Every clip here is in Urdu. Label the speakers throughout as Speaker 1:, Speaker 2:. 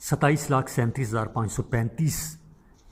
Speaker 1: 27,37,535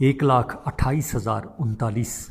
Speaker 1: 1,28,039।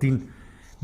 Speaker 1: 3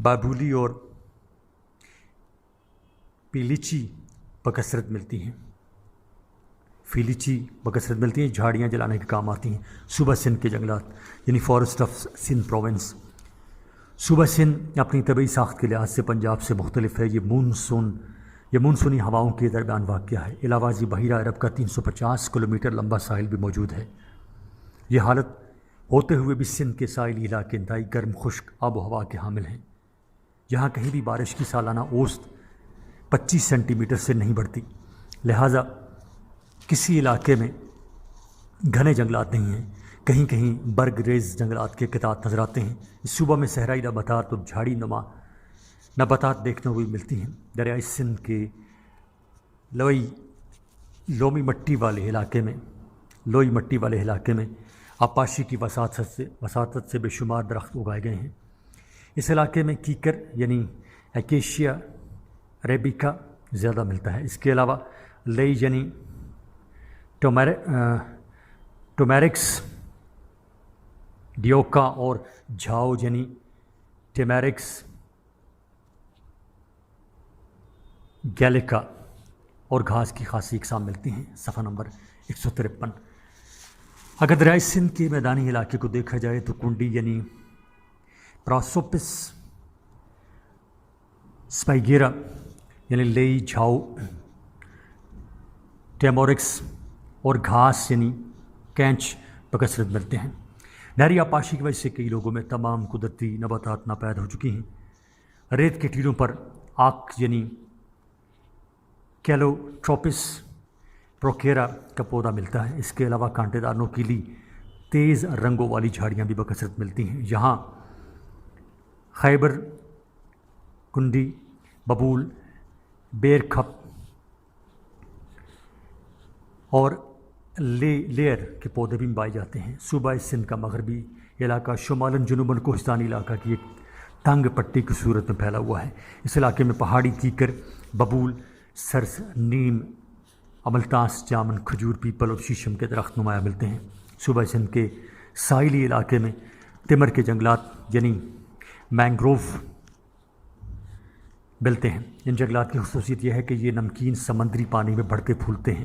Speaker 1: بابولی اور پیلیچی بکثرت ملتی ہیں، فیلیچی بکثرت ملتی ہیں، جھاڑیاں جلانے کے کام آتی ہیں۔ صوبہ سندھ کے جنگلات یعنی فارسٹ آف سندھ پروونس۔ صوبہ سندھ اپنی طبعی ساخت کے لحاظ سے پنجاب سے مختلف ہے۔ یہ مونسونی ہواؤں کے درمیان واقع ہے۔ علاوہ ازیں بحیرہ عرب کا 350 کلومیٹر لمبا ساحل بھی موجود ہے۔ یہ حالت ہوتے ہوئے بھی سندھ کے ساحلی علاقے انتہائی گرم خشک آب و ہوا کے حامل ہیں۔ یہاں کہیں بھی بارش کی سالانہ اوسط 25 سینٹی میٹر سے نہیں بڑھتی، لہٰذا کسی علاقے میں گھنے جنگلات نہیں ہیں، کہیں کہیں برگ ریز جنگلات کے قطعات نظر آتے ہیں۔ اس صوبہ میں صحرائی نباتات اور جھاڑی نما نباتات دیکھنے کو بھی ملتی ہیں۔ دریائے سندھ کے لوئی مٹی والے علاقے میں آبپاشی کی وساطت سے بے شمار درخت اگائے گئے ہیں۔ اس علاقے میں کیکر یعنی ایکیشیا ریبیکا زیادہ ملتا ہے۔ اس کے علاوہ لئی یعنی ٹومیرکس ڈیوکا اور جھاؤ یعنی ٹیمیرکس گیلیکا اور گھاس کی خاصی اقسام ملتی ہیں۔ صفحہ نمبر 153۔ اگر دریائے سندھ کے میدانی علاقے کو دیکھا جائے تو کنڈی یعنی پراسوپس سپائگیرا یعنی لئی، جھاؤ، ٹیمورکس اور گھاس یعنی کینچ بکثرت ملتے ہیں۔ نہری آبپاشی کی وجہ سے کئی لوگوں میں تمام قدرتی نباتات ناپید ہو چکی ہیں۔ ریت کے ٹیلوں پر آک یعنی کیلوٹروپس پروکیرا کا پودا ملتا ہے۔ اس کے علاوہ کانٹے دار نوکیلی تیز رنگوں والی جھاڑیاں بھی بکثرت ملتی ہیں۔ یہاں خیبر کنڈی، ببول، بیر کھپ اور لیئر کے پودے بھی پائے جاتے ہیں۔ صوبہ سندھ کا مغربی علاقہ شمالاً جنوباً کوہستانی علاقہ کی ایک تنگ پٹی کی صورت میں پھیلا ہوا ہے۔ اس علاقے میں پہاڑی کیکر، ببول، سرس، نیم، املتاس، جامن، کھجور، پیپل اور شیشم کے درخت نمایاں ملتے ہیں۔ صوبہ سندھ کے ساحلی علاقے میں تمر کے جنگلات یعنی مینگروو ملتے ہیں۔ ان جنگلات کی خصوصیت یہ ہے کہ یہ نمکین سمندری پانی میں بڑھتے پھولتے ہیں۔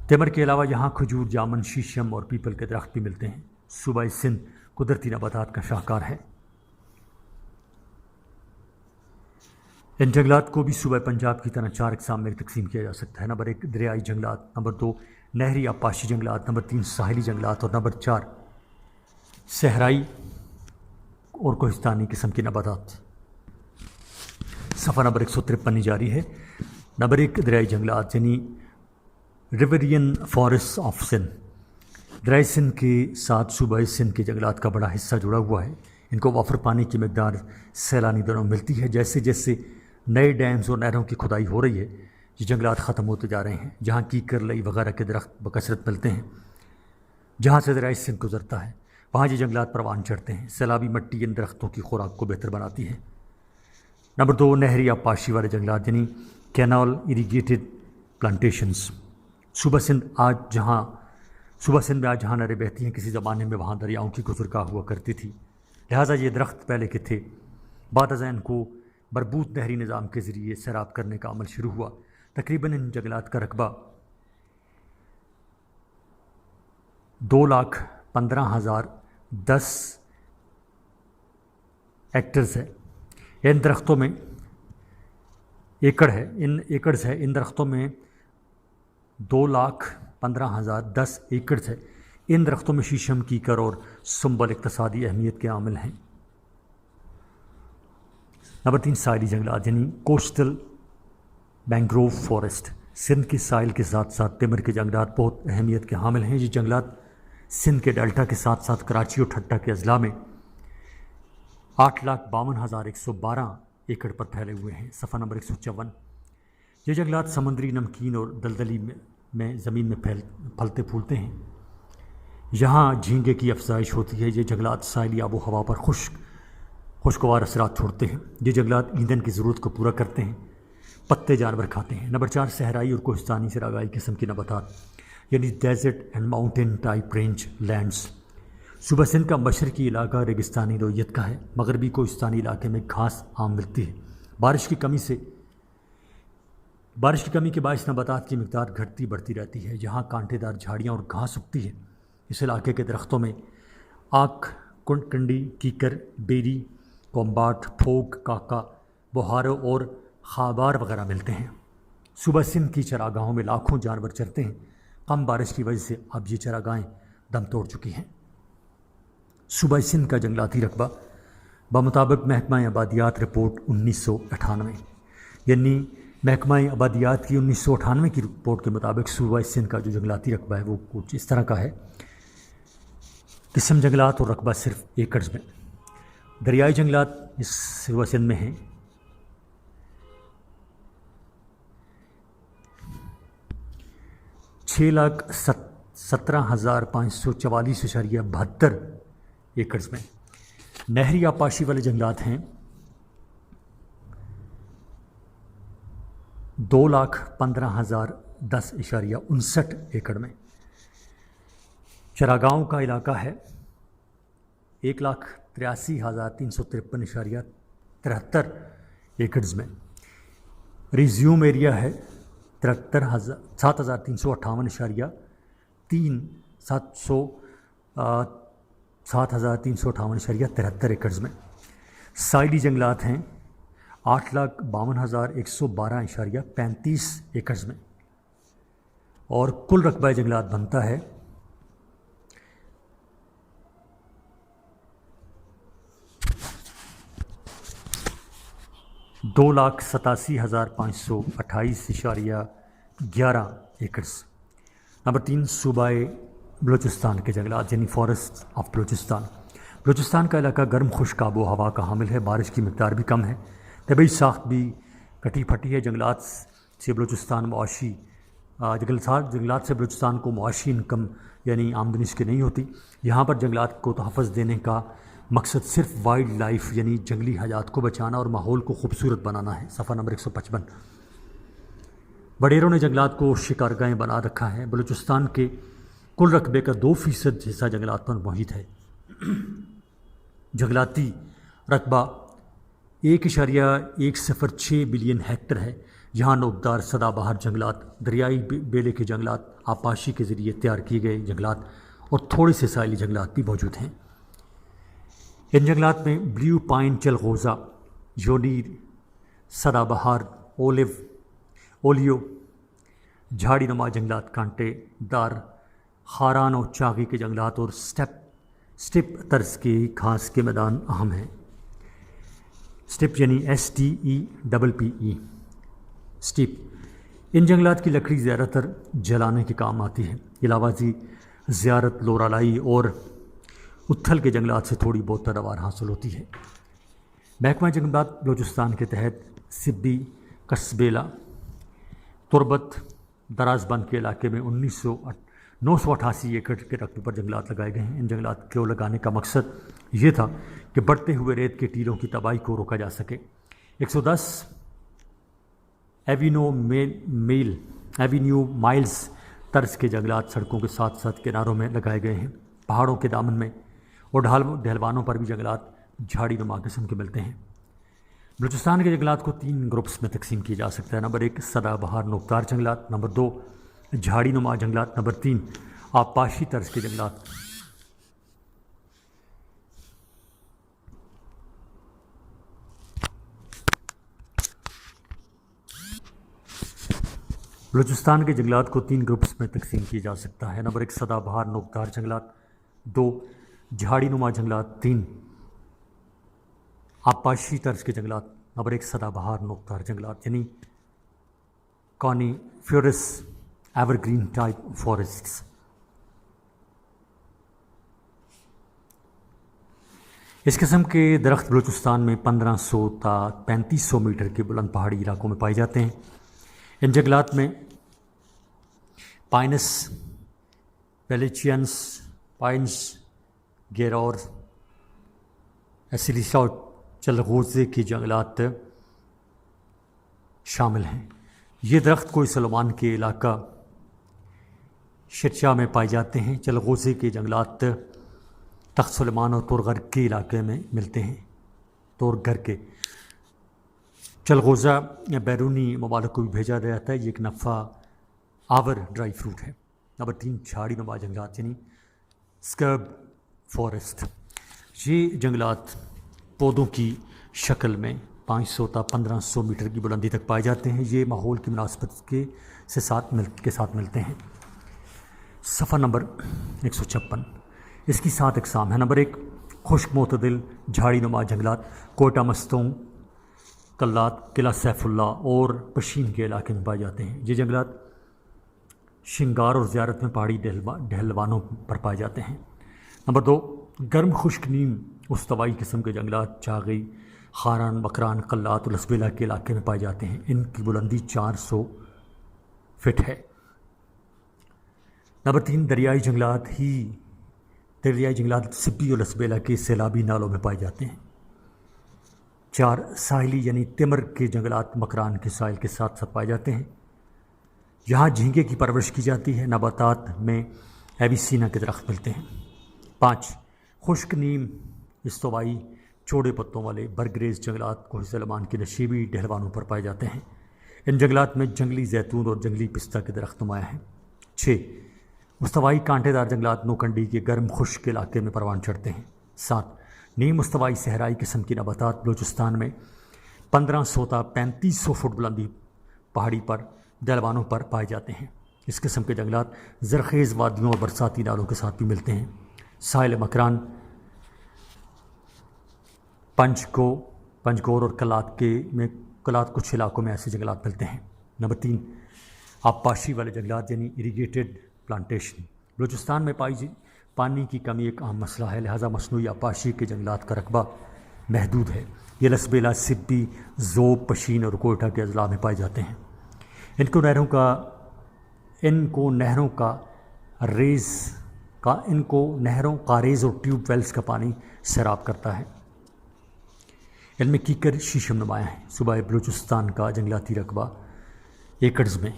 Speaker 1: تمر کے علاوہ یہاں کھجور، جامن، شیشم اور پیپل کے درخت بھی ملتے ہیں۔ صوبہ سندھ قدرتی نباتات کا شاہکار ہے۔ ان جنگلات کو بھی صوبہ پنجاب کی طرح 4 اقسام میں تقسیم کیا جا سکتا ہے۔ نمبر 1 دریائی جنگلات، نمبر 2 نہری آبپاشی جنگلات، نمبر 3 ساحلی جنگلات اور نمبر 4 صحرائی اور کوہستانی قسم کے نباتات۔ صفحہ نمبر 153 جاری ہے۔ نمبر 1 دریائی جنگلات یعنی ریورین فارسٹ آف سندھ۔ دریائے سندھ کے ساتھ صوبہ سندھ کے جنگلات کا بڑا حصہ جڑا ہوا ہے۔ ان کو وافر پانی کی مقدار سیلانی دنوں میں ملتی ہے۔ جیسے جیسے نئے ڈیمز اور نہروں کی کھدائی ہو رہی ہے، یہ جنگلات ختم ہوتے جا رہے ہیں۔ جہاں کیکر، لئی وغیرہ کے درخت بکثرت ملتے ہیں، جہاں سے دریائے سندھ گزرتا ہے، وہاں یہ جنگلات پروان چڑھتے ہیں۔ سیلابی مٹی ان درختوں کی خوراک کو بہتر بناتی ہے۔ نمبر 2 نہری آبپاشی والے جنگلات یعنی کینال اریگیٹڈ پلانٹیشنز۔ صوبہ سندھ میں آج جہاں نہریں بہتی ہیں، کسی زمانے میں وہاں دریاؤں کی گزرگاہ ہوا کرتی تھی، لہٰذا یہ درخت پہلے کے تھے۔ بعد ازاں ان کو مربوط نہری نظام کے ذریعے سیراب کرنے کا عمل شروع ہوا۔ تقریباً ان جنگلات کا رقبہ 2,15,010 ایکڑز ہے۔ ان درختوں میں ان درختوں میں 2,15,010 ایکڑز ہے۔ ان درختوں میں شیشم، کیکر اور سنبل اقتصادی اہمیت کے عامل ہیں۔ نمبر 3 ساحلی جنگلات یعنی کوسٹل مینگروو فارسٹ۔ سندھ کے ساحل کے ساتھ ساتھ تمر کے جنگلات بہت اہمیت کے حامل ہیں۔ یہ جنگلات سندھ کے ڈیلٹا کے ساتھ ساتھ کراچی اور ٹھٹہ کے اضلاع میں 8,52,112 ایکڑ پر پھیلے ہوئے ہیں۔ صفحہ نمبر 154۔ یہ جنگلات سمندری، نمکین اور دلدلی میں زمین میں پھلتے پھولتے ہیں۔ یہاں جھینگے کی افزائش ہوتی ہے۔ یہ جنگلات ساحلی آب و ہوا پر خوشگوار اثرات چھوڑتے ہیں۔ یہ جنگلات ایندھن کی ضرورت کو پورا کرتے ہیں۔ پتے جانور کھاتے ہیں۔ نمبر 4 صحرائی اور کوہستانی چراگاہی قسم کی نباتات یعنی desert and mountain type range lands. صوبہ سندھ کا مشرقی علاقہ ریگستانی نوعیت کا ہے، مغربی کوہستانی علاقے میں گھاس عام ملتی ہے۔ بارش کی کمی کے باعث نباتات کی مقدار گھٹتی بڑھتی رہتی ہے۔ یہاں کانٹے دار جھاڑیاں اور گھاس اگتی ہے۔ اس علاقے کے درختوں میں آک، کنڈی، کیکر، بیری، کومباٹ، پھوگ، کاکا، بہارو اور خابار وغیرہ ملتے ہیں۔ صوبہ سندھ کی چراگاہوں میں لاکھوں جانور چرتے ہیں۔ کم بارش کی وجہ سے اب یہ چراگاہیں دم توڑ چکی ہیں۔ صوبہ سندھ کا جنگلاتی رقبہ بمطابق محکمہ آبادیات رپورٹ 1998، یعنی محکمہ آبادیات کی 1998 کی رپورٹ کے مطابق صوبہ سندھ کا جو جنگلاتی رقبہ ہے وہ کچھ اس طرح کا ہے۔ قسم جنگلات اور رقبہ صرف ایکڑز میں۔ دریائی جنگلات اس صوبہ سندھ میں ہیں 6,17,544.72 ایکڑز میں۔ نہری آبپاشی والے جنگلات ہیں 2,15,010.59 ایکڑ میں۔ چراگاہوں کا علاقہ ہے 1,83,353.73 ایکڑز میں۔ ریزیوم ایریا ہے 7,358.73 ایکڑز میں۔ ساحلی جنگلات ہیں 8,52,112.35 ایکڑز میں، اور کل رقبہ جنگلات بنتا ہے 2,87,528.11 ایکڑز۔ نمبر 3، صوبہ بلوچستان کے جنگلات یعنی فارسٹ آف بلوچستان۔ بلوچستان کا علاقہ گرم خشک آب و ہوا کا حامل ہے۔ بارش کی مقدار بھی کم ہے، طبعی ساخت بھی کٹی پھٹی ہے۔ جنگلات سے بلوچستان کو معاشی انکم یعنی آمدنی اس کی نہیں ہوتی۔ یہاں پر جنگلات کو تحفظ دینے کا مقصد صرف وائلڈ لائف یعنی جنگلی حیات کو بچانا اور ماحول کو خوبصورت بنانا ہے۔ صفحہ نمبر 155۔ وڈیروں نے جنگلات کو شکارگاہیں بنا رکھا ہے۔ بلوچستان کے کل رقبے کا 2% حصہ جنگلات پر محیط ہے۔ جنگلاتی رقبہ 1.106 بلین ہیکٹر ہے۔ یہاں نوکدار سدا بہار جنگلات، دریائی بیلے کے جنگلات، آبپاشی کے ذریعے تیار کیے گئے جنگلات اور تھوڑے سے ساحلی جنگلات بھی موجود ہیں۔ ان جنگلات میں بلیو پائن، چلغوزہ، یونیر، سدا بہار، اولیو، جھاڑی نما جنگلات، کانٹے دار خاران اور چاغی کے جنگلات اور سٹپ طرز کے گھاس کے میدان اہم ہیں۔ سٹپ یعنی STEPPE، سٹپ۔ ان جنگلات کی لکڑی زیادہ تر جلانے کے کام آتی ہے۔ علاوہ ازیں زیارت، لورالائی اور اتھل کے جنگلات سے تھوڑی بہت پیداوار حاصل ہوتی ہے۔ محکمہ جنگلات بلوچستان کے تحت سبی، قصبیلا، تربت، دراز بند کے علاقے میں 988 ایکڑ کے رقبے پر جنگلات لگائے گئے ہیں۔ ان جنگلات کو لگانے کا مقصد یہ تھا کہ بڑھتے ہوئے ریت کے ٹیلوں کی تباہی کو روکا جا سکے۔ 110 ایوینیو مائلز طرز کے جنگلات سڑکوں کے ساتھ ساتھ کناروں میں لگائے گئے ہیں۔ پہاڑوں کے دامن میں اور ڈھلوانوں پر بھی جنگلات جھاڑی نما قسم کے ملتے ہیں۔ بلوچستان کے جنگلات کو 3 گروپس میں تقسیم کیا جا سکتا ہے۔ نمبر 1، سدا بہار نوکدار جنگلات۔ نمبر 2، جھاڑی نما جنگلات۔ نمبر 3، آبپاشی طرز کے جنگلات۔ بلوچستان کے جنگلات کو 3 گروپس میں تقسیم کیا جا سکتا ہے۔ نمبر 1، سدا بہار نوکدار جنگلات۔ 2، جھاڑی نما جنگلات۔ 3، آبپاشی طرز کے جنگلات۔ نمبر 1، سدا بہار نوکدار جنگلات یعنی کانیفیرس ایور گرین ٹائپ فارسٹس۔ اس قسم کے درخت بلوچستان میں 1500 تا 3500 میٹر کے بلند پہاڑی علاقوں میں پائے جاتے ہیں۔ ان جنگلات میں پائنس ویلیچینس، پائنس گیرور، ایسیلیسا اور چلغوزے کے جنگلات شامل ہیں۔ یہ درخت کوہ سلیمان کے علاقہ شرچا میں پائے جاتے ہیں۔ چلغوزے کے جنگلات تخت سلیمان اور تورغر کے علاقے میں ملتے ہیں۔ تورغر کے چلغوزہ بیرونی ممالک کو بھی بھیجا جاتا ہے۔ یہ ایک نفع آور ڈرائی فروٹ ہے۔ نمبر 3 جھاڑی نما جنگلات یعنی اسکرب فارسٹ۔ یہ جنگلات پودوں کی شکل میں 500 تا 1500 میٹر کی بلندی تک پائے جاتے ہیں۔ یہ ماحول کی مناسبت کے ساتھ ملتے ہیں۔ صفحہ نمبر 156۔ اس کی 7 اقسام ہیں۔ نمبر 1 خشک معتدل جھاڑی نما جنگلات کوئٹہ مستونگ کلات قلعہ سیف اللہ اور پشین کے علاقے میں پائے جاتے ہیں۔ یہ جنگلات شنگار اور زیارت میں پہاڑی ڈھلوانوں پر پائے جاتے ہیں۔ نمبر 2 گرم خشک نیم استوائی قسم کے جنگلات چاغی خاران مکران قلات اور لسبیلا کے علاقے میں پائے جاتے ہیں۔ ان کی بلندی 400 فٹ ہے۔ نمبر 3 دریائی جنگلات سبی اور لسبیلا کے سیلابی نالوں میں پائے جاتے ہیں۔ 4 ساحلی یعنی تمر کے جنگلات مکران کے ساحل کے ساتھ پائے جاتے ہیں۔ یہاں جھینگے کی پرورش کی جاتی ہے۔ نباتات میں ایویسینا کے درخت ملتے ہیں۔ 5 خشک نیم استوائی چوڑے پتوں والے برگریز جنگلات کوہ سلیمان کے نشیبی ڈھلوانوں پر پائے جاتے ہیں۔ ان جنگلات میں جنگلی زیتون اور جنگلی پستہ کے درخت نمایاں ہیں۔ 6 مستوائی کانٹے دار جنگلات نوکنڈی کے گرم خشک علاقے میں پروان چڑھتے ہیں۔ 7 نیم مستوائی صحرائی قسم کی نباتات بلوچستان میں 1500 تا 3500 فٹ بلندی پہاڑی پر ڈھلوانوں پر پائے جاتے ہیں۔ اس قسم کے جنگلات زرخیز وادیوں اور برساتی نالوں کے ساتھ بھی ملتے ہیں۔ ساحل مکران پنجگور اور کلات کچھ علاقوں میں ایسے جنگلات ملتے ہیں۔ نمبر 3 آبپاشی والے جنگلات یعنی اریگیٹڈ پلانٹیشن بلوچستان میں پانی کی کمی ایک اہم مسئلہ ہے، لہٰذا مصنوعی آبپاشی کے جنگلات کا رقبہ محدود ہے۔ یہ لسبیلا سبی ذوب پشین اور کوئٹہ کے اضلاع میں پائے جاتے ہیں۔ ان کو نہروں کاریز اور ٹیوب ویلز کا پانی سیراب کرتا ہے۔ ان میں کیکر شیشم نمایاں ہیں۔ صوبہ بلوچستان کا جنگلاتی رقبہ ایکڑز میں۔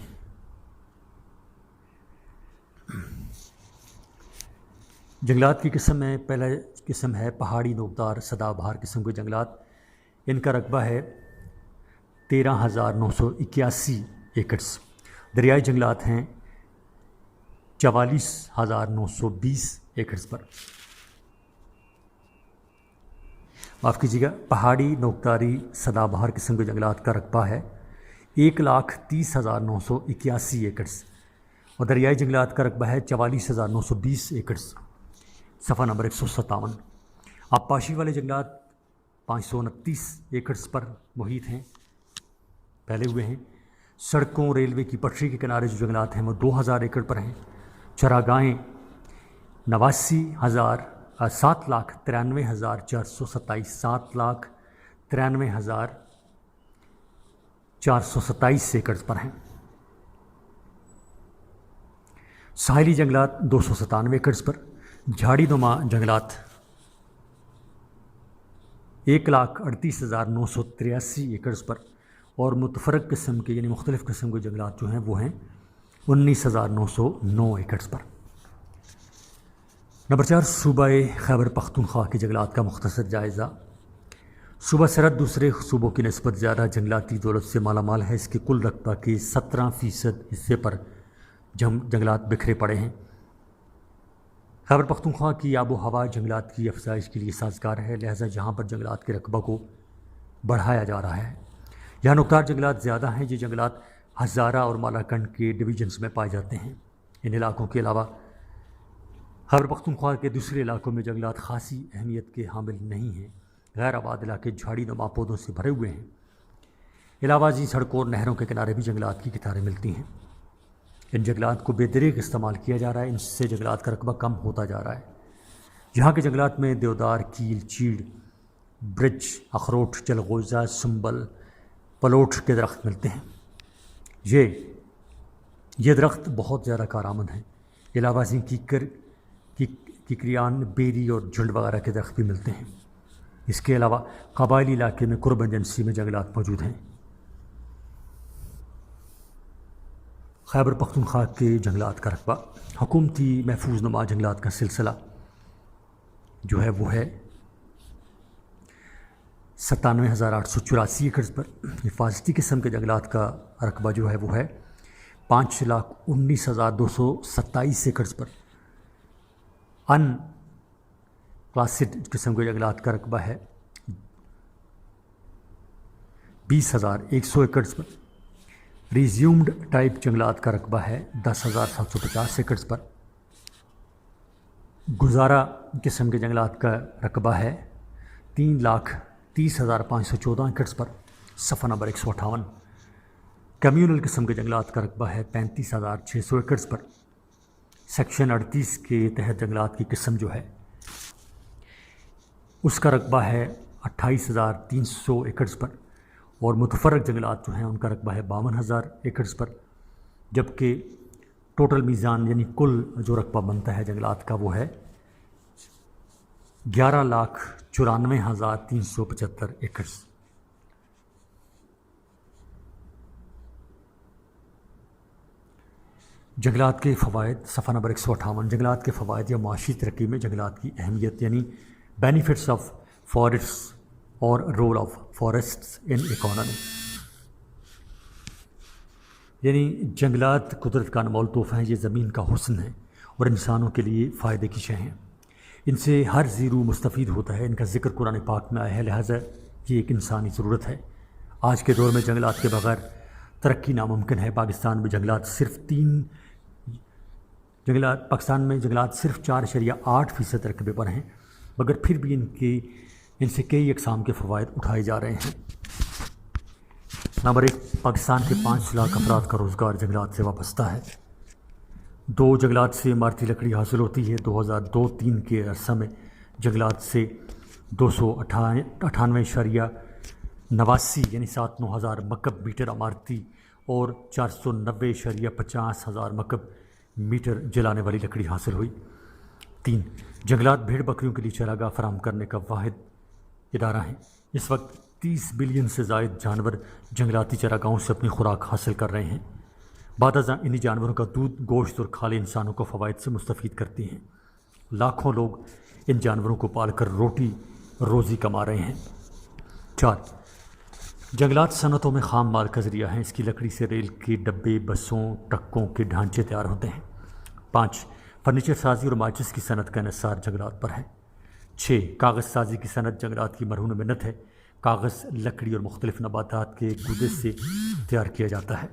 Speaker 1: جنگلات کی قسم میں پہلا قسم ہے پہاڑی نوکدار سدا بہار قسم کے جنگلات۔ ان کا رقبہ ہے 13,981 ایکڑز۔ دریائی جنگلات ہیں 44,920 ایکڑز پر۔ معاف کیجیے گا، پہاڑی نوکداری سدا بہار قسم کے جنگلات کا رقبہ ہے 1,30,981 ایکڑز اور دریائی جنگلات کا رقبہ ہے 44,920 ایکڑز۔ صفحہ نمبر 157۔ آبپاشی والے جنگلات 529 ایکڑز پر محیط ہیں، پھیلے ہوئے ہیں۔ سڑکوں ریلوے کی پٹری کے کنارے جو جنگلات ہیں وہ 2000 ایکڑ پر ہیں۔ چراگاہیں 7,93,427 7,93,427 ایکڑ پر ہیں۔ ساحلی جنگلات 297 ایکڑ پر۔ جھاڑی نما جنگلات 1,38,983 ایکڑ پر اور متفرق قسم کے یعنی مختلف قسم کے جنگلات جو ہیں وہ ہیں 19,909 ایکڑ پر۔ نمبر 4 صوبہ خیبر پختونخوا کے جنگلات کا مختصر جائزہ۔ صوبہ سرحد دوسرے صوبوں کی نسبت زیادہ جنگلاتی دولت سے مالا مال ہے۔ اس کے کل رقبہ کے 17% حصے پر جنگلات بکھرے پڑے ہیں۔ خیبر پختونخوا کی آب و ہوا جنگلات کی افزائش کے لیے سازگار ہے، لہٰذا یہاں پر جنگلات کے رقبہ کو بڑھایا جا رہا ہے۔ یہاں نوکدار جنگلات زیادہ ہیں۔ یہ جنگلات ہزارہ اور مالاکنڈ کے ڈویژنز میں پائے جاتے ہیں۔ ان علاقوں کے علاوہ خیبر پختونخوا کے دوسرے علاقوں میں جنگلات خاصی اہمیت کے حامل نہیں ہیں۔ غیر آباد علاقے جھاڑی نما پودوں سے بھرے ہوئے ہیں۔ علاوہ ازیں سڑکوں اور نہروں کے کنارے بھی جنگلات کی قطاریں ملتی ہیں۔ ان جنگلات کو بے دریغ استعمال کیا جا رہا ہے، ان سے جنگلات کا رقبہ کم ہوتا جا رہا ہے۔ یہاں کے جنگلات میں دیودار، کیل، چیڑ، برچ، اخروٹ، چلغوزہ، سنبل، پلوٹ کے درخت ملتے ہیں۔ یہ درخت بہت زیادہ کارآمد ہیں۔ علاوہ ازیں کیکریان، بیری اور جھنڈ وغیرہ کے درخت بھی ملتے ہیں۔ اس کے علاوہ قبائلی علاقے میں قرب ایجنسی میں جنگلات موجود ہیں۔ خیبر پختونخوا کے جنگلات کا رقبہ۔ حکومتی محفوظ نما جنگلات کا سلسلہ۔ جو ہے وہ ہے 97,884 ایکڑز پر۔ حفاظتی قسم کے جنگلات کا رقبہ جو ہے وہ ہے 5,19,227 ایکڑز پر۔ ان کلاسڈ قسم کے جنگلات کا رقبہ ہے 20,100 ایکڑز پر۔ ریزیومڈ ٹائپ جنگلات کا رقبہ ہے 10,750 ایکڑز پر۔ گزارا قسم کے جنگلات کا رقبہ ہے 3,30,514 ایکڑز پر۔ صفحہ نمبر 158۔ کمیونل قسم کے جنگلات کا رقبہ ہے 35,600 ایکڑز پر۔ سیکشن 38 کے تحت جنگلات کی قسم جو ہے اس کا رقبہ ہے 28,300 ایکڑز پر، اور متفرق جنگلات جو ہیں ان کا رقبہ ہے 52,000 ایکڑز پر، جبکہ ٹوٹل میزان یعنی کل جو رقبہ بنتا ہے جنگلات کا وہ ہے 11,94,375 ایکڑز۔ جنگلات کے فوائد، صفحہ نمبر 158۔ جنگلات کے فوائد یا معاشی ترقی میں جنگلات کی اہمیت یعنی بینیفٹس آف فارسٹس اور role of forests in economy, یعنی جنگلات قدرت کا انمول تحفہ ہیں، یہ زمین کا حسن ہے اور انسانوں کے لیے فائدے کی شے ہیں۔ ان سے ہر زیرو مستفید ہوتا ہے، ان کا ذکر قرآن پاک میں آیا ہے، لہٰذا یہ ایک انسانی ضرورت ہے۔ آج کے دور میں جنگلات کے بغیر ترقی ناممکن ہے۔ پاکستان میں جنگلات صرف 4.8% رقبے پر ہیں، مگر پھر بھی ان سے کئی اقسام کے فوائد اٹھائے جا رہے ہیں۔ نمبر 1، پاکستان کے 5 لاکھ افراد کا روزگار جنگلات سے وابستہ ہے۔ 2، جنگلات سے عمارتی لکڑی حاصل ہوتی ہے۔ 2002-03 کے عرصہ میں جنگلات سے 298.89 یعنی 7,900 مکعب میٹر عمارتی اور 490.50 مکعب میٹر جلانے والی لکڑی حاصل ہوئی۔ 3، جنگلات بھیڑ بکریوں کے لیے چراگاہ فراہم کرنے کا واحد ادارہ ہیں۔ اس وقت 30 بلین سے زائد جانور جنگلاتی چراگاہوں سے اپنی خوراک حاصل کر رہے ہیں۔ بعد ازاں انہی جانوروں کا دودھ، گوشت اور کھالیں انسانوں کو فوائد سے مستفید کرتی ہیں۔ لاکھوں لوگ ان جانوروں کو پال کر روزی کما رہے ہیں۔ 4، جنگلات صنعتوں میں خام مال کا ذریعہ ہیں۔ اس کی لکڑی سے ریل کے ڈبے، بسوں، ٹرکوں کے ڈھانچے تیار ہوتے ہیں۔ 5، فرنیچر سازی اور ماچس کی صنعت کا انحصار جنگلات پر ہے۔ 6، کاغذ سازی کی صنعت جنگلات کی مرہون منت ہے۔ کاغذ لکڑی اور مختلف نباتات کے گودے سے تیار کیا جاتا ہے۔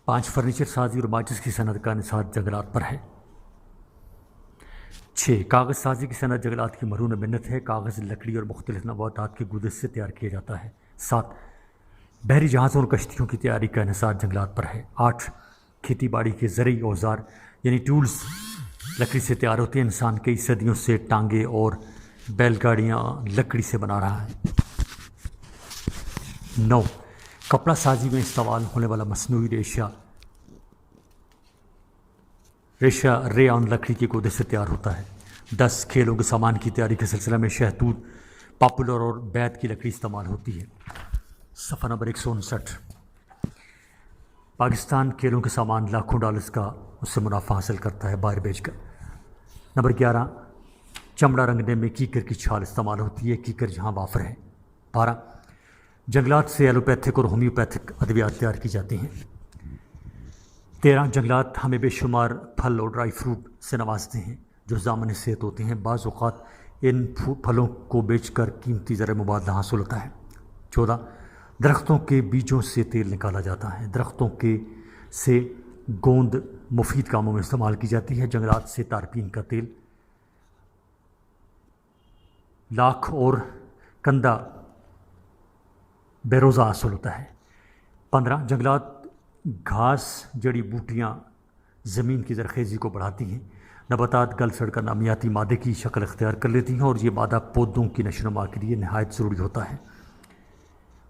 Speaker 1: 5، فرنیچر سازی اور ماچس کی صنعت کا انحصار جنگلات پر ہے۔ 6، کاغذ سازی کی صنعت جنگلات کی مرہون منت ہے۔ کاغذ لکڑی اور مختلف نباتات کے گودے سے تیار کیا جاتا ہے۔ 7، بحری جہازوں اور کشتیوں کی تیاری کا انحصار جنگلات پر ہے۔ 8، کھیتی باڑی کے زرعی اوزار یعنی ٹولز لکڑی سے تیار ہوتے ہیں۔ انسان کئی صدیوں سے ٹانگیں اور بیل گاڑیاں لکڑی سے بنا رہا ہے۔ 9، کپڑا سازی میں استعمال ہونے والا مصنوعی ریشہ ریان لکڑی کے گودے سے تیار ہوتا ہے۔ 10، کھیلوں کے سامان کی تیاری کے سلسلہ میں شہتوت، پاپولر اور بیت کی لکڑی استعمال ہوتی ہے۔ صفحہ نمبر 159۔ پاکستان کھیلوں کے سامان لاکھوں ڈالرز کا اس سے منافع حاصل کرتا ہے باہر بیچ کر۔ نمبر 11، چمڑا رنگنے میں کیکر کی چھال استعمال ہوتی ہے۔ کیکر جہاں وافر ہے۔ 12، جنگلات سے ایلوپیتھک اور ہومیوپیتھک ادویات تیار کی جاتی ہیں۔ 13، جنگلات ہمیں بے شمار پھل اور ڈرائی فروٹ سے نوازتے ہیں جو ضامن صحت ہوتے ہیں۔ بعض اوقات ان پھلوں کو بیچ کر قیمتی زر مبادلہ حاصل ہوتا ہے۔ 14، درختوں کے بیجوں سے تیل نکالا جاتا ہے۔ درختوں سے گوند مفید کاموں میں استعمال کی جاتی ہے۔ جنگلات سے تارپین کا تیل، لاکھ اور کندہ بے روزہ حاصل ہوتا ہے۔ 15، جنگلات گھاس جڑی بوٹیاں زمین کی زرخیزی کو بڑھاتی ہیں۔ نباتات گل سڑ کر نامیاتی مادے کی شکل اختیار کر لیتی ہیں اور یہ مادہ پودوں کی نشو و نما کے لیے نہایت ضروری ہوتا ہے۔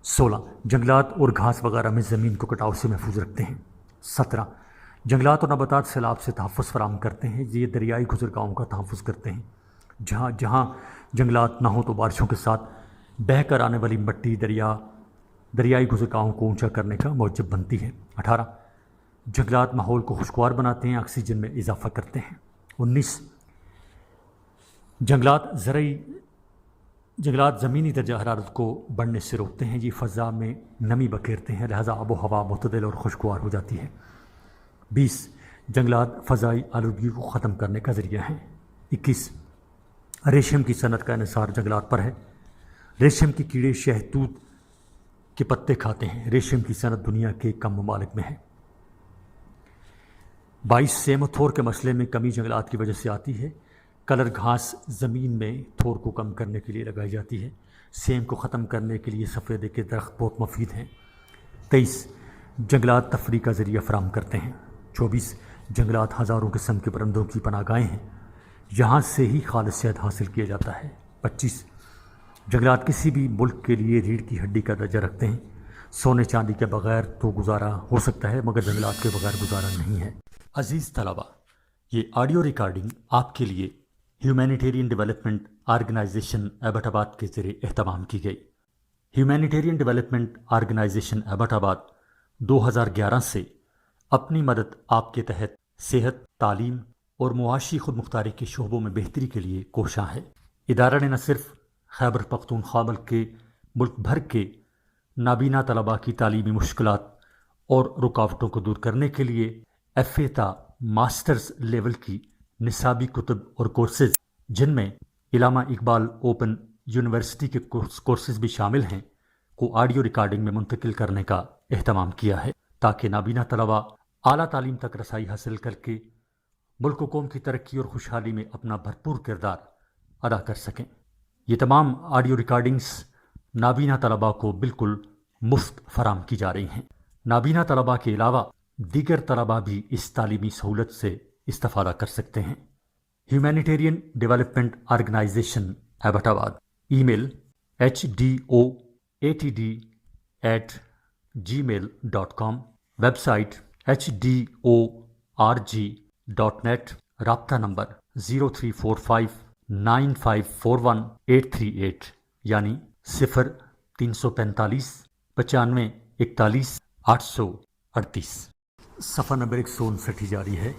Speaker 1: 16، جنگلات اور گھاس وغیرہ میں زمین کو کٹاؤ سے محفوظ رکھتے ہیں۔ 17، جنگلات اور نباتات سیلاب سے تحفظ فراہم کرتے ہیں۔ یہ دریائی گزرگاہوں کا تحفظ کرتے ہیں۔ جہاں جنگلات نہ ہوں تو بارشوں کے ساتھ بہہ کر آنے والی مٹی دریائی گزرگاہوں کو اونچا کرنے کا موجب بنتی ہے۔ 18، جنگلات ماحول کو خوشگوار بناتے ہیں، آکسیجن میں اضافہ کرتے ہیں۔ 19، جنگلات زمینی درجہ حرارت کو بڑھنے سے روکتے ہیں، یہ فضا میں نمی بکھیرتے ہیں، لہذا آب و ہوا معتدل اور خوشگوار ہو جاتی ہے۔ 20 جنگلات فضائی آلودگی کو ختم کرنے کا ذریعہ ہیں۔ 21 ریشم کی صنعت کا انحصار جنگلات پر ہے۔ ریشم کے کیڑے شہتوت کے پتے کھاتے ہیں۔ ریشم کی صنعت دنیا کے کم ممالک میں ہے۔ 22 سیم و تھور کے مسئلے میں کمی جنگلات کی وجہ سے آتی ہے۔ کلر گھاس زمین میں تھور کو کم کرنے کے لیے لگائی جاتی ہے۔ سیم کو ختم کرنے کے لیے سفیدے کے درخت بہت مفید ہیں۔ 23 جنگلات تفریح کا ذریعہ فراہم کرتے ہیں۔ 24 جنگلات ہزاروں قسم کے پرندوں کی پناہ گاہیں ہیں، یہاں سے ہی خالص صحت حاصل کیا جاتا ہے۔ 25 جنگلات کسی بھی ملک کے لیے ریڑھ کی ہڈی کا درجہ رکھتے ہیں۔ سونے چاندی کے بغیر تو گزارا ہو سکتا ہے، مگر جنگلات کے بغیر گزارا نہیں ہے۔ عزیز طلباء، یہ آڈیو ریکارڈنگ آپ کے لیے ہیومینیٹیرین ڈیولپمنٹ آرگنائزیشن ایبٹ آباد کے ذریعے اہتمام کی گئی۔ ہیومینیٹیرین ڈیولپمنٹ آرگنائزیشن ایبٹ آباد 2011 سے اپنی مدد آپ کے تحت صحت، تعلیم اور معاشی خود مختاری کے شعبوں میں بہتری کے لیے کوشاں ہے۔ ادارہ نے نہ صرف خیبر پختونخوا ملک بھر کے نابینا طلباء کی تعلیمی مشکلات اور رکاوٹوں کو دور کرنے کے لیے ایف اے تا ماسٹرز لیول کی نصابی کتب اور کورسز، جن میں علامہ اقبال اوپن یونیورسٹی کے کورسز بھی شامل ہیں، کو آڈیو ریکارڈنگ میں منتقل کرنے کا اہتمام کیا ہے، تاکہ نابینا طلباء اعلیٰ تعلیم تک رسائی حاصل کر کے ملک و قوم کی ترقی اور خوشحالی میں اپنا بھرپور کردار ادا کر سکیں۔ یہ تمام آڈیو ریکارڈنگز نابینا طلباء کو بالکل مفت فراہم کی جا رہی ہیں۔ نابینا طلباء کے علاوہ دیگر طلباء بھی اس تعلیمی سہولت سے استفادہ کر سکتے ہیں۔ ہیومینیٹیرین ڈیولپمنٹ آرگنائزیشن ایبٹ آباد، ای میل HDOATD@gmail.com، ویب سائٹ HDORG.net، رابطہ نمبر 03459541 یعنی 0345 95 41 838۔ صفحہ نمبر 159 جاری ہے۔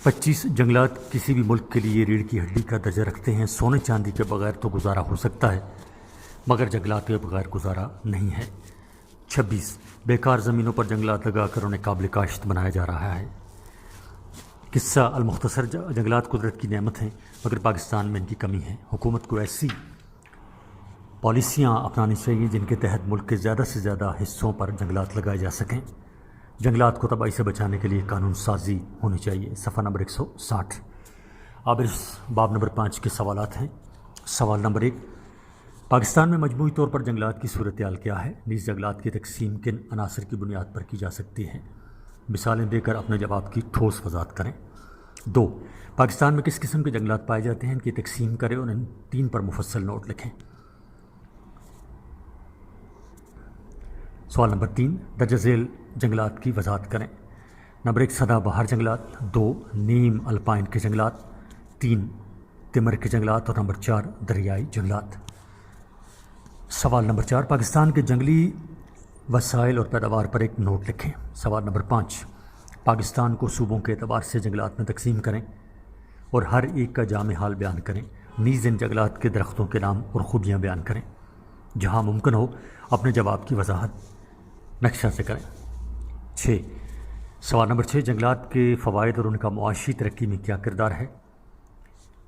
Speaker 1: 25 جنگلات کسی بھی ملک کے لیے ریڑھ کی ہڈی کا درجہ رکھتے ہیں۔ سونے چاندی کے بغیر تو گزارا ہو سکتا ہے، مگر جنگلات کے بغیر گزارا نہیں ہے۔ 26 بیکار زمینوں پر جنگلات لگا کر انہیں قابل کاشت بنایا جا رہا ہے۔ قصہ المختصر، جنگلات قدرت کی نعمت ہیں، مگر پاکستان میں ان کی کمی ہے۔ حکومت کو ایسی پالیسیاں اپنانی چاہیے جن کے تحت ملک کے زیادہ سے زیادہ حصوں پر جنگلات لگائے جا سکیں۔ جنگلات کو تباہی سے بچانے کے لیے قانون سازی ہونی چاہیے۔ صفحہ نمبر 160۔ اب اس باب نمبر 5 کے سوالات ہیں۔ سوال نمبر 1، پاکستان میں مجموعی طور پر جنگلات کی صورتحال کیا ہے؟ نیز جنگلات کی تقسیم کن عناصر کی بنیاد پر کی جا سکتی ہے؟ مثالیں دے کر اپنے جواب کی ٹھوس وضاحت کریں۔ 2، پاکستان میں کس قسم کے جنگلات پائے جاتے ہیں؟ ان کی تقسیم کریں اور ان 3 پر مفصل نوٹ لکھیں۔ سوال نمبر 3، درجہ ذیل جنگلات کی وضاحت کریں۔ نمبر 1، سدا بہار جنگلات، 2، نیم الپائن کے جنگلات، 3، تمر کے جنگلات، اور نمبر 4، دریائی جنگلات۔ سوال نمبر 4، پاکستان کے جنگلی وسائل اور پیداوار پر ایک نوٹ لکھیں۔ سوال نمبر 5، پاکستان کو صوبوں کے اعتبار سے جنگلات میں تقسیم کریں اور ہر ایک کا جامع حال بیان کریں۔ نیز ان جنگلات کے درختوں کے نام اور خوبیاں بیان کریں۔ جہاں ممکن ہو اپنے جواب کی وضاحت نقشہ سے کریں۔ 6، سوال نمبر 6، جنگلات کے فوائد اور ان کا معاشی ترقی میں کیا کردار ہے؟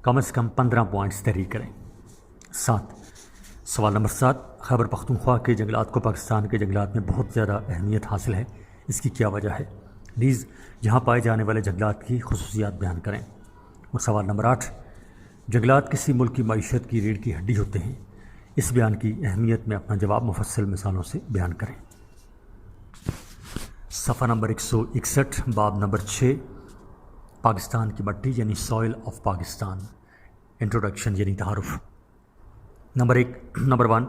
Speaker 1: کم از کم 15 پوائنٹس تحریر کریں۔ 7، سوال نمبر 7، خیبر پختونخوا کے جنگلات کو پاکستان کے جنگلات میں بہت زیادہ اہمیت حاصل ہے، اس کی کیا وجہ ہے؟ نیز یہاں پائے جانے والے جنگلات کی خصوصیات بیان کریں۔ اور سوال نمبر 8، جنگلات کسی ملک کی معیشت کی ریڑھ کی ہڈی ہوتے ہیں، اس بیان کی اہمیت میں اپنا جواب مفصل مثالوں سے بیان کریں۔ صفحہ نمبر 161، باب نمبر 6، پاکستان کی مٹی یعنی سوئل آف پاکستان، انٹروڈکشن یعنی تعارف۔ Number 1،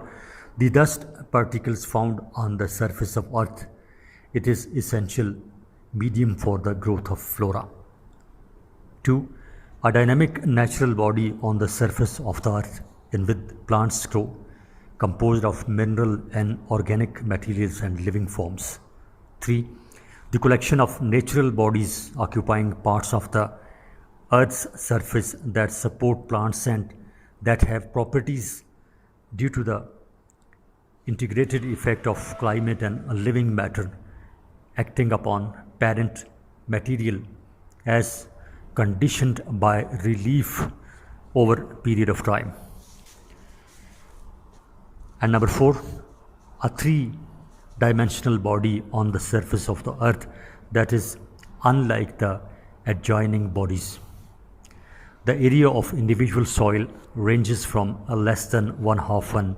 Speaker 1: the dust particles found on the surface of earth, it is essential medium for the growth of flora. 2, a dynamic natural body on the surface of the earth in which plants grow, composed of mineral and organic materials and living forms. 3, the collection of natural bodies occupying parts of the Earth's surface that support plants and that have properties due to the integrated effect of climate and living matter acting upon parent material as conditioned by relief over period of time. And number 4, a 3-dimensional body on the surface of the earth that is unlike the adjoining bodies. The area of individual soil ranges from less than 1/2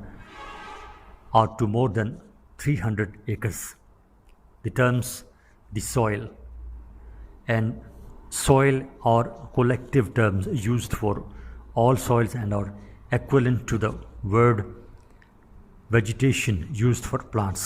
Speaker 1: or to more than 300 acres. The terms the soil and soil are collective terms used for all soils and are equivalent to the word vegetation used for plants.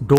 Speaker 1: 2,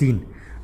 Speaker 1: 3,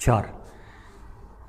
Speaker 1: 4,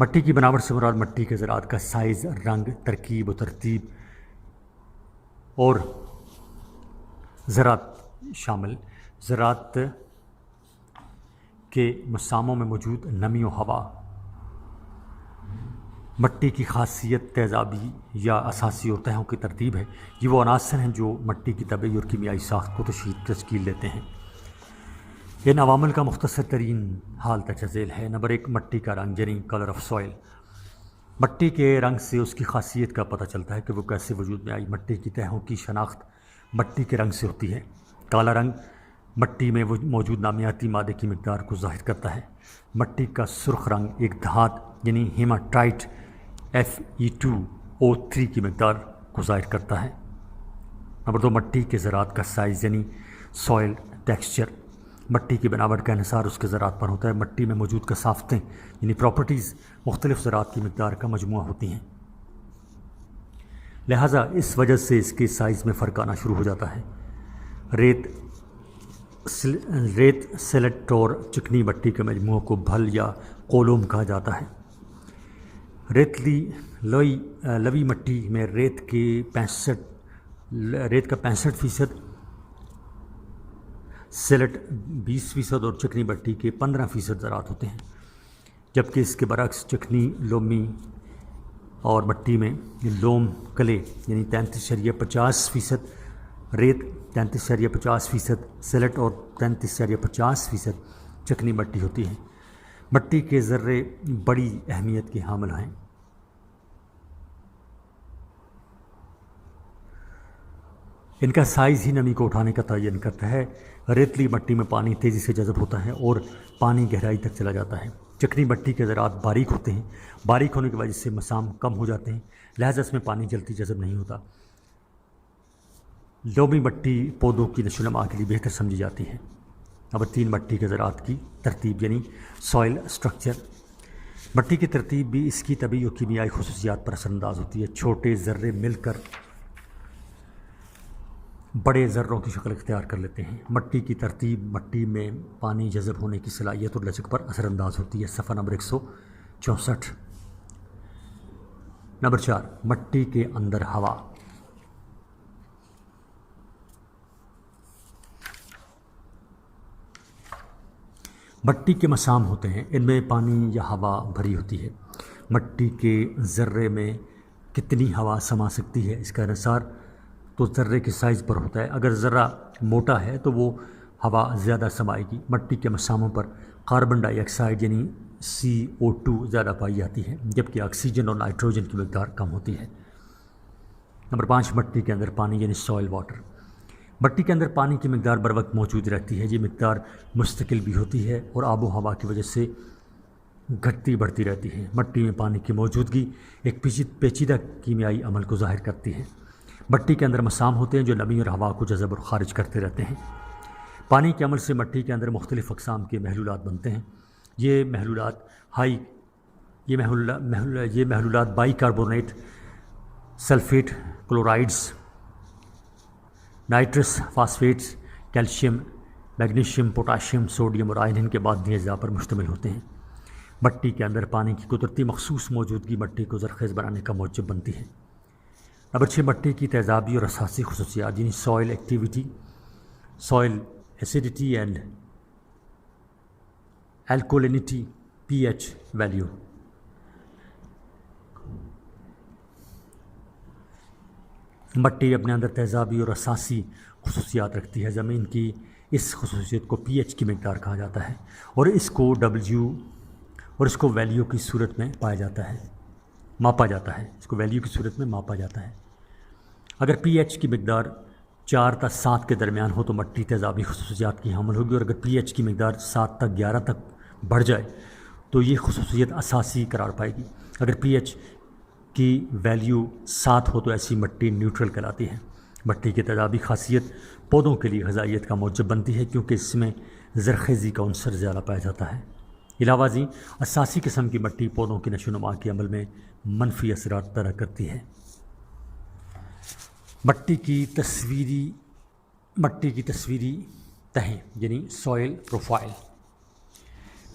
Speaker 1: مٹی کی بناوٹ سے مراد مٹی کے زراعت کا سائز، رنگ، ترکیب و ترتیب اور زراعت شامل زراعت کے مساموں میں موجود نمی و ہوا، مٹی کی خاصیت، تیزابی یا اساسی اور تہوں کی ترتیب ہے۔ یہ وہ عناصر ہیں جو مٹی کی طبعی اور کیمیائی ساخت کو تشکیل دیتے ہیں۔ ان عوامل کا مختصر ترین حال درج ذیل ہے۔ نمبر 1، مٹی کا رنگ یعنی کلر آف سوئل۔ مٹی کے رنگ سے اس کی خاصیت کا پتہ چلتا ہے کہ وہ کیسے وجود میں آئی۔ مٹی کی تہوں کی شناخت مٹی کے رنگ سے ہوتی ہے۔ کالا رنگ مٹی میں موجود نامیاتی مادے کی مقدار کو ظاہر کرتا ہے۔ مٹی کا سرخ رنگ ایک دھات یعنی ہیماٹائٹ Fe2O3 کی مقدار کو ظاہر کرتا ہے۔ نمبر 2، مٹی کے زراعت کا سائز یعنی سوئل ٹیکسچر۔ مٹی کی بناوٹ کا انحصار اس کے زراعت پر ہوتا ہے۔ مٹی میں موجود کثافتیں یعنی پراپرٹیز مختلف زراعت کی مقدار کا مجموعہ ہوتی ہیں، لہٰذا اس وجہ سے اس کے سائز میں فرق آنا شروع ہو جاتا ہے۔ ریت، سیلٹ اور چکنی مٹی کے مجموعوں کو بھل یا قولوم کہا جاتا ہے۔ لوی مٹی میں ریت کا 65%، سیلٹ 20% اور چکنی مٹی کے 15% زراعت ہوتے ہیں، جبکہ اس کے برعکس چکنی، لومی اور مٹی میں لوم کلے یعنی 33.50%، ریت 33.50%، سیلٹ اور 33.50% چکنی مٹی ہوتی ہے۔ مٹی کے ذرے بڑی اہمیت کے حامل ہیں۔ ان کا سائز ہی نمی کو اٹھانے کا تعین کرتا ہے۔ ریتلی مٹی میں پانی تیزی سے جذب ہوتا ہے اور پانی گہرائی تک چلا جاتا ہے۔ چکنی مٹی کے ذرات باریک ہوتے ہیں، باریک ہونے کی وجہ سے مسام کم ہو جاتے ہیں، لہٰذا اس میں پانی جلدی جذب نہیں ہوتا۔ لومی مٹی پودوں کی نشو و نما کے لیے بہتر سمجھی جاتی ہے۔ نمبر 3، مٹی کے زراعت کی ترتیب یعنی سوئل سٹرکچر۔ مٹی کی ترتیب بھی اس کی طبعی اور کیمیائی خصوصیات پر اثر انداز ہوتی ہے۔ چھوٹے ذرے مل کر بڑے ذروں کی شکل اختیار کر لیتے ہیں۔ مٹی کی ترتیب مٹی میں پانی جذب ہونے کی صلاحیت اور لچک پر اثر انداز ہوتی ہے۔ صفحہ نمبر 164۔ نمبر 4، مٹی کے اندر ہوا۔ مٹی کے مسام ہوتے ہیں، ان میں پانی یا ہوا بھری ہوتی ہے۔ مٹی کے ذرے میں کتنی ہوا سما سکتی ہے، اس کا انحصار تو ذرے کے سائز پر ہوتا ہے۔ اگر ذرہ موٹا ہے تو وہ ہوا زیادہ سمائے گی۔ مٹی کے مساموں پر کاربن ڈائی آکسائڈ یعنی CO2 زیادہ پائی جاتی ہے، جبکہ آکسیجن اور نائٹروجن کی مقدار کم ہوتی ہے۔ نمبر 5، مٹی کے اندر پانی یعنی سوئل واٹر۔ مٹی کے اندر پانی کی مقدار بر وقت موجود رہتی ہے۔ یہ مقدار مستقل بھی ہوتی ہے اور آب و ہوا کی وجہ سے گھٹتی بڑھتی رہتی ہے۔ مٹی میں پانی کی موجودگی ایک پیچیدہ کیمیائی عمل کو ظاہر کرتی ہے۔ مٹی کے اندر مسام ہوتے ہیں جو نمی اور ہوا کو جذب اور خارج کرتے رہتے ہیں۔ پانی کے عمل سے مٹی کے اندر مختلف اقسام کے محلولات بنتے ہیں۔ یہ محلولات bicarbonate, sulphate, chlorides, nitrous, phosphates, calcium, magnesium, potassium, sodium اور آئرن کے معدنی اجزاء پر مشتمل ہوتے ہیں۔ مٹی کے اندر پانی کی قدرتی مخصوص موجودگی مٹی کو زرخیز بنانے کا موجب بنتی ہے۔ نمبر 6، مٹی کی تیزابی اور اساسی خصوصیات یعنی soil activity, soil acidity and alkalinity, pH value. مٹی اپنے اندر تیزابی اور اساسی خصوصیات رکھتی ہے۔ زمین کی اس خصوصیت کو pH کی مقدار کہا جاتا ہے اور اس کو ویلیو کی صورت میں ماپا جاتا ہے۔ اگر pH کی مقدار 4 تا 7 کے درمیان ہو تو مٹی تیزابی خصوصیات کی حامل ہوگی، اور اگر pH کی مقدار 7 تا 11 تک بڑھ جائے تو یہ خصوصیت اساسی قرار پائے گی۔ اگر pH کی ویلیو 7 ہو تو ایسی مٹی نیوٹرل کہلاتی ہے۔ مٹی کی تیزابی خاصیت پودوں کے لیے غذائیت کا موجب بنتی ہے کیونکہ اس میں زرخیزی کا عنصر زیادہ پایا جاتا ہے۔ علاوہ ازیں اساسی قسم کی مٹی پودوں کی نشو و نما کے عمل میں منفی اثرات پیدا کرتی ہے۔ مٹی کی تصویری تہیں یعنی سوئل پروفائل۔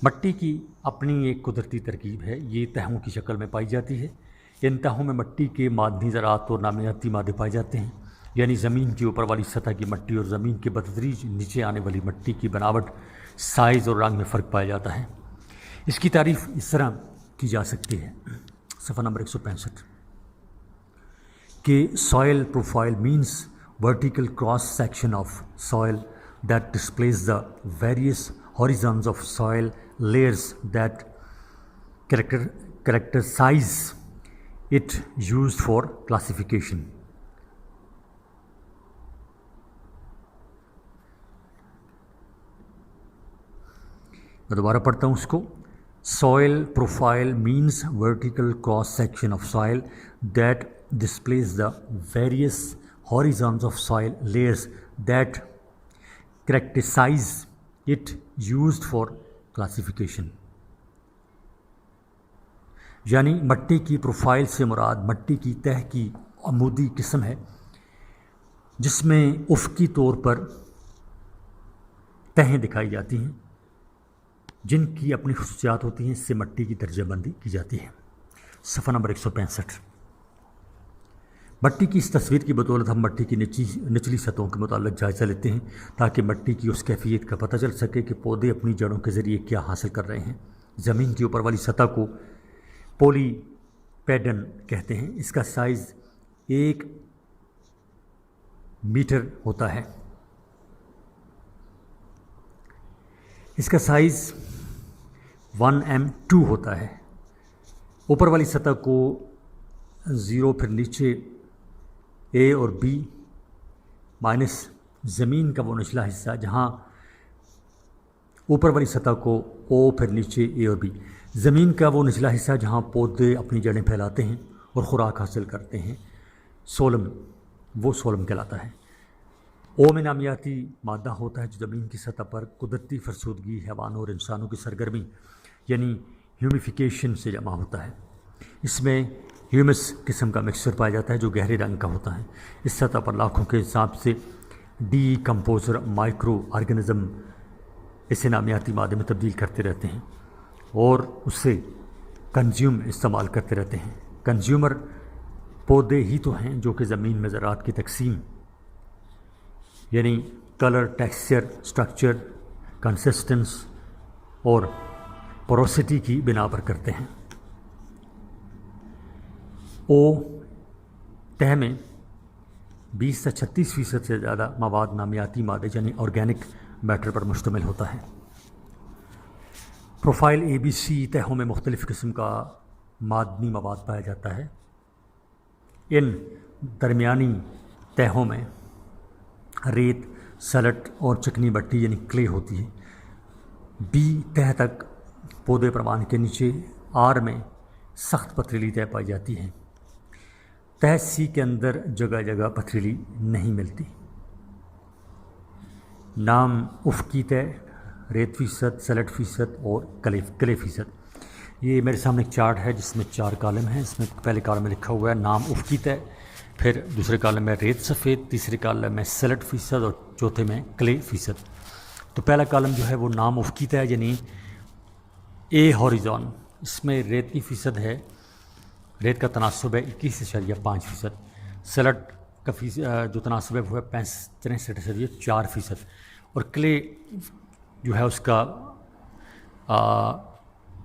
Speaker 1: مٹی کی اپنی ایک قدرتی ترکیب ہے، یہ تہوں کی شکل میں پائی جاتی ہے۔ ان تہوں میں مٹی کے معدنی ذرات اور نامیاتی مادے پائے جاتے ہیں، یعنی زمین کی اوپر والی سطح کی مٹی اور زمین کے بتدریج نیچے آنے والی مٹی کی بناوٹ، سائز اور رنگ میں فرق پایا جاتا ہے۔ اس کی تعریف اس طرح کی جا سکتی ہے، صفحہ نمبر 165، کہ soil profile means vertical cross section of soil that displays the various horizons of soil layers that characterize it, used for classification. میں دوبارہ پڑھتا ہوں اس کو۔ Soil profile means vertical cross section of soil that displays the various horizons of soil layers that characterize it, used for classification. یعنی مٹی کی پروفائل سے مراد مٹی کی تہ کی عمودی قسم ہے جس میں افقی طور پر تہیں دکھائی جاتی ہیں جن کی اپنی خصوصیات ہوتی ہیں، اس سے مٹی کی درجہ بندی کی جاتی ہے۔ صفحہ نمبر 165۔ مٹی کی اس تصویر کی بدولت ہم مٹی کی نچلی سطحوں کے متعلق جائزہ لیتے ہیں تاکہ مٹی کی اس کیفیت کا پتہ چل سکے کہ پودے اپنی جڑوں کے ذریعے کیا حاصل کر رہے ہیں۔ زمین کی اوپر والی سطح کو پولی پیڈن کہتے ہیں۔ اس کا سائز 1 میٹر ہوتا ہے۔ اس کا سائز 1m2 ہوتا ہے۔ اوپر والی سطح کو 0 پھر نیچے A اور B مائنس زمین کا وہ نچلا حصہ جہاں اوپر والی سطح کو O پھر نیچے A اور B، زمین کا وہ نچلا حصہ جہاں پودے اپنی جڑیں پھیلاتے ہیں اور خوراک حاصل کرتے ہیں، سولم، وہ سولم کہلاتا ہے۔ او میں نامیاتی مادہ ہوتا ہے جو زمین کی سطح پر قدرتی فرسودگی، حیوانوں اور انسانوں کی سرگرمی یعنی ہیومیفیکیشن سے جمع ہوتا ہے۔ اس میں ہیومس قسم کا مکسچر پایا جاتا ہے جو گہرے رنگ کا ہوتا ہے۔ اس سطح پر لاکھوں کے حساب سے ڈی کمپوزر مائکرو آرگنزم اسے نامیاتی مادے میں تبدیل کرتے رہتے ہیں اور اسے کنزیوم استعمال کرتے رہتے ہیں۔ کنزیومر پودے ہی تو ہیں جو کہ زمین میں ذرات کی تقسیم یعنی کلر، ٹیکسچر، سٹرکچر، کنسسٹنس اور پوروسٹی کی بنا پر کرتے ہیں۔ او تہ میں 20 سے 36% سے زیادہ مواد نامیاتی مادے یعنی آرگینک میٹر پر مشتمل ہوتا ہے۔ پروفائل ABC تہوں میں مختلف قسم کا معدنی مواد پایا جاتا ہے۔ ان درمیانی تہوں میں ریت، سلٹ اور چکنی مٹی یعنی کلے ہوتی ہے۔ B تہ تک پودے پروان کے نیچے R میں سخت پتھریلی تہ پائی جاتی ہے۔ تہ C کے اندر جگہ جگہ پتھریلی نہیں ملتی۔ نام افقی تہ، ریت فیصد، سلٹ فیصد اور کلے فیصد۔ یہ میرے سامنے ایک چارٹ ہے جس میں 4 کالم ہیں۔ اس میں پہلے کالم میں لکھا ہوا ہے نام افقی تہ، پھر دوسرے کالم میں ریت سفید، تیسرے کالم میں سلٹ فیصد اور چوتھے میں کلے فیصد۔ تو پہلا کالم جو ہے وہ نام افقی تہ یعنی A ہاریزون، اس میں ریت کی فیصد ہے، ریت کا تناسب ہے 21.5%۔ سلٹ کا جو تناسب ہے وہ ہے 63.4%، اور کلے جو ہے اس کا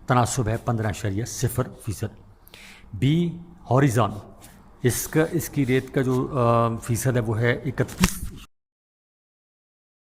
Speaker 1: تناسب ہے 15.0%۔ B ہاریزون، اس کی ریت کا جو فیصد ہے وہ ہے